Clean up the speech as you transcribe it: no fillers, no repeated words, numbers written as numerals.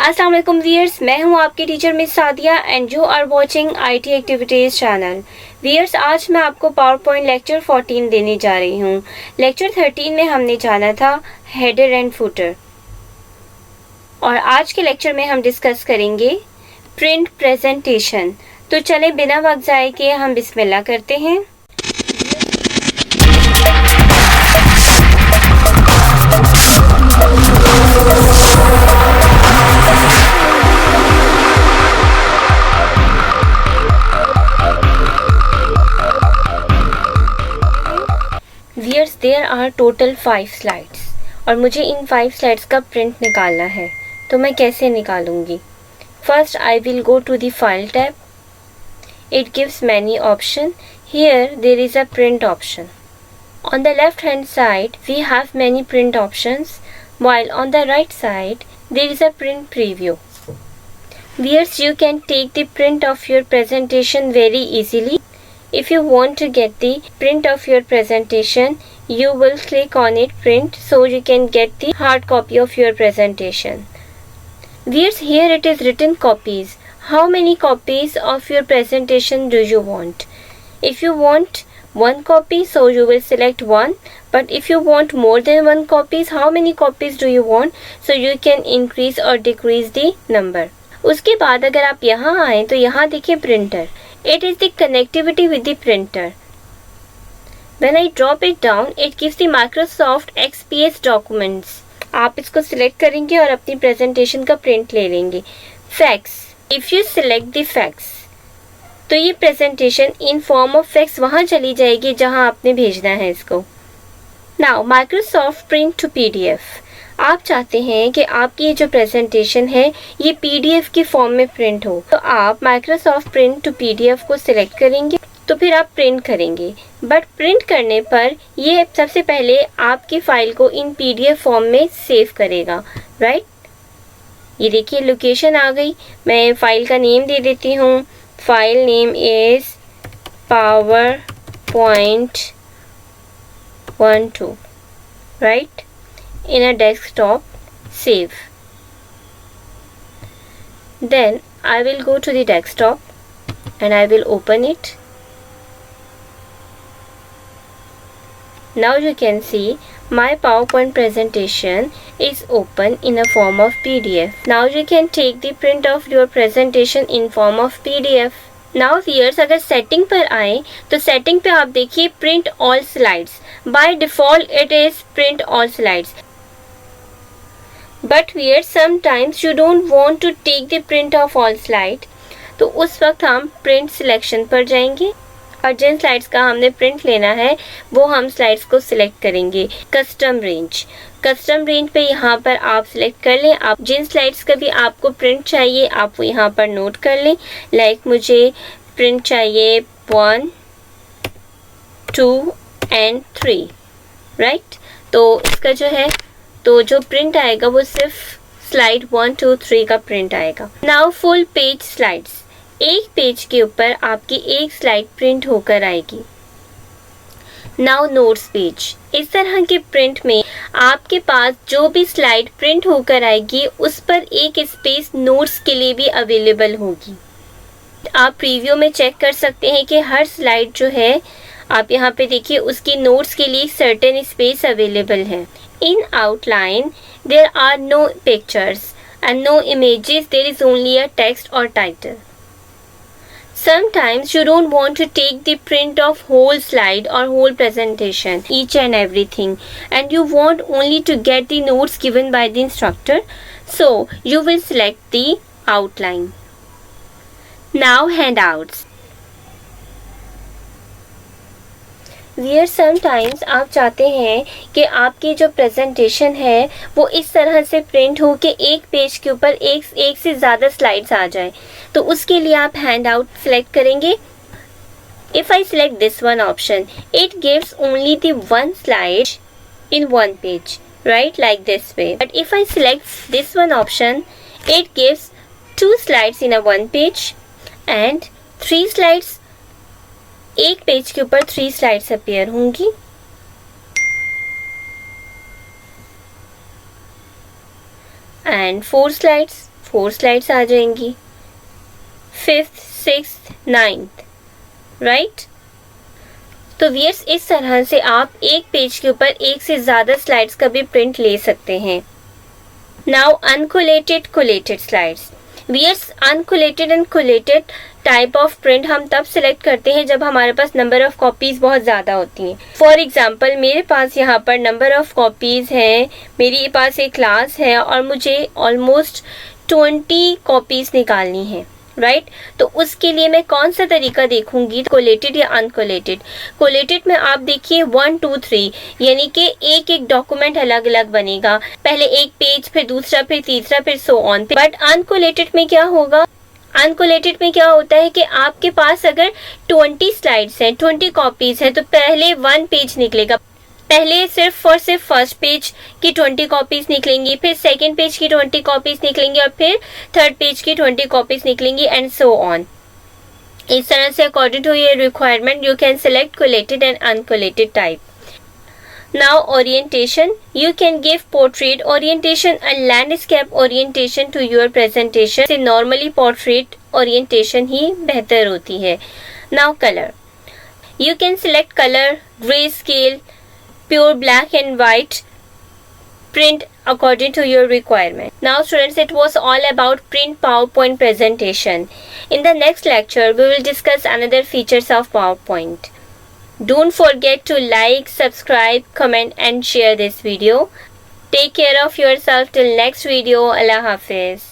अस्सलाम वालेकुम व्यूअर्स, मैं हूं आपकी teacher miss Sadia and you are watching IT activities channel. Viewers, आज मैं आपको पावर पॉइंट लेक्चर 14 देने जा रही हूं। लेक्चर 13 में हमने जाना था हेडर एंड फुटर और आज के लेक्चर में हम डिस्कस करेंगे प्रिंट प्रेजेंटेशन। तो चलें बिना वक्त ज़ाये किए हम बिस्मिल्लाह करते हैं। Viewers, there are total 5 slides और मुझे इन 5 स्लाइड्स का प्रिंट निकालना है। तो मैं कैसे निकालूंगी? First I will go to the file tab. It gives many options. Here there is a print option. On the left hand side we have many print options, while on the right side there is a print preview. Viewers, you can take the print of your presentation very easily. If you want to get the print of your presentation, you will click on it print so you can get the hard copy of your presentation. Viewers, here it is written copies. How many copies of your presentation do you want? If you want one copy, so you will select one. But if you want more than one copies, how many copies do you want? So you can increase or decrease the number. उसके बाद अगर आप यहाँ आए तो यहाँ देखिए printer. It is the connectivity with the printer. When I drop it down, it gives the Microsoft XPS documents. आप इसको सिलेक्ट करेंगे और अपनी प्रेजेंटेशन का प्रिंट ले लेंगे. Fax. If you select the fax, तो ये presentation in form of fax वहाँ चली जाएगी जहाँ आपने भेजना है इसको. Now Microsoft Print to PDF. आप चाहते हैं कि आपकी ये जो प्रेजेंटेशन है ये PDF की फॉर्म में प्रिंट हो, तो आप Microsoft Print to PDF को सिलेक्ट करेंगे. तो फिर आप प्रिंट करेंगे. बट प्रिंट करने पर ये सबसे पहले आपकी फाइल को इन PDF फॉर्म में सेव करेगा, राइट? ये देखिए लोकेशन आ गई. मैं फाइल का नेम दे देती हूँ. File name is PowerPoint 12, right? In a desktop, save. Then I will go to the desktop and I will open it. Now you can see my PowerPoint presentation is open in a form of PDF. Now you can take the print of your presentation in form of PDF. Now viewers, अगर setting पर आए तो setting पे आप देखिए print all slides. By default it is print all slides. But viewers, sometimes you don't want to take the print of all slide. तो उस वक्त हम print selection पर जाएंगे और जिन स्लाइड्स का हमने प्रिंट लेना है वो हम स्लाइड्स को सिलेक्ट करेंगे. कस्टम रेंज पे यहाँ पर आप सिलेक्ट कर लें. आप जिन स्लाइड्स का भी आपको प्रिंट चाहिए आप वो यहाँ पर नोट कर लें. लाइक मुझे प्रिंट चाहिए 1, 2 and 3, राइट? तो इसका जो है तो जो प्रिंट आएगा वो सिर्फ स्लाइड 1, 2, 3 का प्रिंट आएगा. Now full page slides. एक पेज के ऊपर आपकी एक स्लाइड प्रिंट होकर आएगी. Now notes page. इस तरह के प्रिंट में आपके पास जो भी स्लाइड प्रिंट होकर आएगी उस पर एक स्पेस नोट्स के लिए भी अवेलेबल होगी. आप प्रीव्यू में चेक कर सकते हैं कि हर स्लाइड जो है आप यहाँ पे देखिए उसकी नोट्स के लिए सर्टेन स्पेस अवेलेबल है. In outline, there are no pictures and no images. There is only a text or title. Sometimes you don't want to take the print of whole slide or whole presentation, each and everything, and you want only to get the notes given by the instructor. So you will select the outline. Now handouts. Viewers, sometimes आप चाहते हैं कि आपकी जो presentation है वो इस तरह से प्रिंट हो कि एक पेज के ऊपर एक से ज़्यादा स्लाइड्स आ जाए. तो उसके लिए आप हैंड आउट सेलेक्ट करेंगे. If I select this one option, it gives only the one slide in one page, right? Like this way. But if I select this one option, it gives 2 slides in a one page and 3 slides. एक page के ऊपर 3 slides appear होंगी. and 4 slides 4 slides आ जाएंगी, 5th 6th 9th, right. तो viewers इस तरह से आप एक पेज के ऊपर एक से ज़्यादा स्लाइड्स का भी प्रिंट ले सकते हैं। Now uncollated collated slides. Viewers uncollated and collated type of print हम तब सिलेक्ट करते हैं जब हमारे पास नंबर ऑफ कॉपीज बहुत ज़्यादा होती हैं। फॉर एग्जांपल मेरे पास यहाँ पर नंबर ऑफ कॉपीज़ हैं, मेरे पास एक क्लास है और मुझे ऑलमोस्ट 20 कॉपीज़ निकालनी है, राइट। तो उसके लिए मैं कौन सा तरीका देखूंगी, कोलेटेड या अनकोलेटेड। कोलेटेड में आप देखिए 1 2 3 यानी कि एक एक डॉक्यूमेंट अलग अलग बनेगा, पहले एक पेज फिर दूसरा फिर तीसरा फिर सो ऑन। बट अनकोलेटेड में क्या होगा, अनकोलेटेड में क्या होता है कि आपके पास अगर 20 स्लाइड्स हैं, 20 कॉपीज हैं, तो पहले 1 पेज निकलेगा, पहले सिर्फ फर्स्ट पेज की 20 कॉपीज निकलेंगी, फिर सेकंड पेज की 20 कॉपीज निकलेंगी और फिर थर्ड पेज की 20 कॉपीज निकलेंगी एंड सो ऑन। इस तरह से according to your requirement you can select collated and uncollated type. Now orientation, you can give portrait orientation and landscape orientation to your presentation. से normally portrait orientation ही बेहतर होती है। Now color, you can select color, grayscale, pure black and white, print according to your requirement. Now students, it was all about print PowerPoint presentation. In the next lecture, we will discuss another features of PowerPoint. Don't forget to like, subscribe, comment and share this video. Take care of yourself till next video. Allah Hafiz.